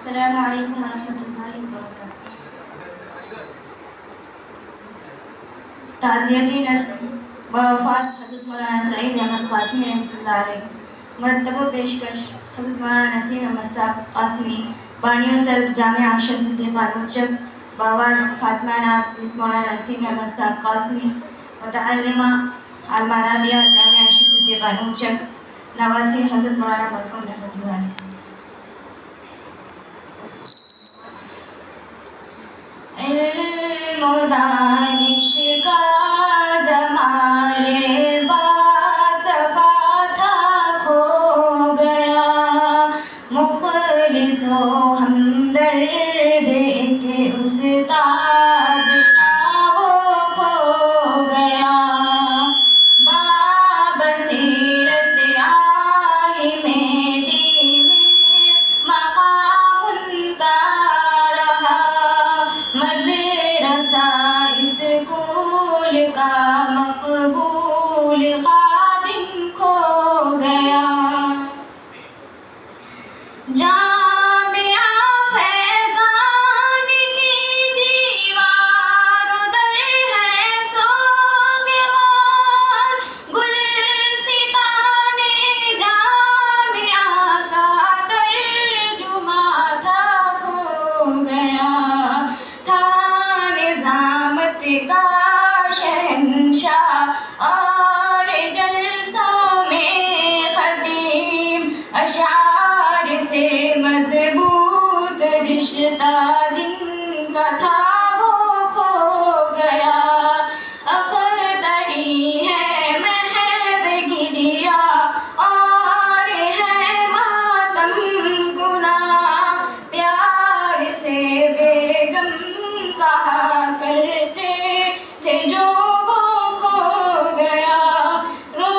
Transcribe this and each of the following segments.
السلام علیکم ورحمۃ اللہ وبرکاتہ۔ تعزیتی بوفات حضرت مولانا سعید احمد قاسمی رحمۃ اللہ علیہ۔ مرتب و پیشکش حضرت مولانا نسیم احمد صاحب قاسمی، بانی و صدر جامعہ عائشہ صدیقہ نورچک، باواز فاطمہ ناز حضرت مولانا نسیم احمد صاحب قاسمی، متعلمہ عالمہ رابعہ جامعہ عائشہ صدیقہ نورچک، نواسی حضرت مولانا مرحوم رحمۃ اللہ علیہ۔ علم و دانش کا جمال باصفا تھا کھو گیا، مخلص و ہمدرد ایک استاد تھا وہ کھو گیا، بابصیرت عالم دین مقام ان کا رہا، مدرسہ اسکول کا مقبول خادم کھو گیا، جامعہ فیضان کی دیوار در ہے سوگوار، گلستان جامعہ کا ترجمہ تھا کھو گیا، تھا نظامت کا شہنشاہ اور جلسوں میں خطیب، اشعار سے مضبوط رشتہ جن کا تھا وہ کھو گیا، اختری ہے محب گریا اور ہے ماتم گناہ، پیار سے بیگم کہا کرتے تھے جو وہ کھو گیا، رو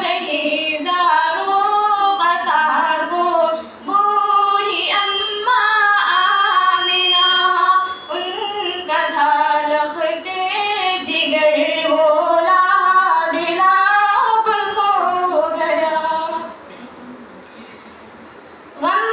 رہی زارو قطار وہ بوڑھی اماں آمنہ، ان کا تھا لخت جگر وہ لاڈلا اب کھو گیا، غم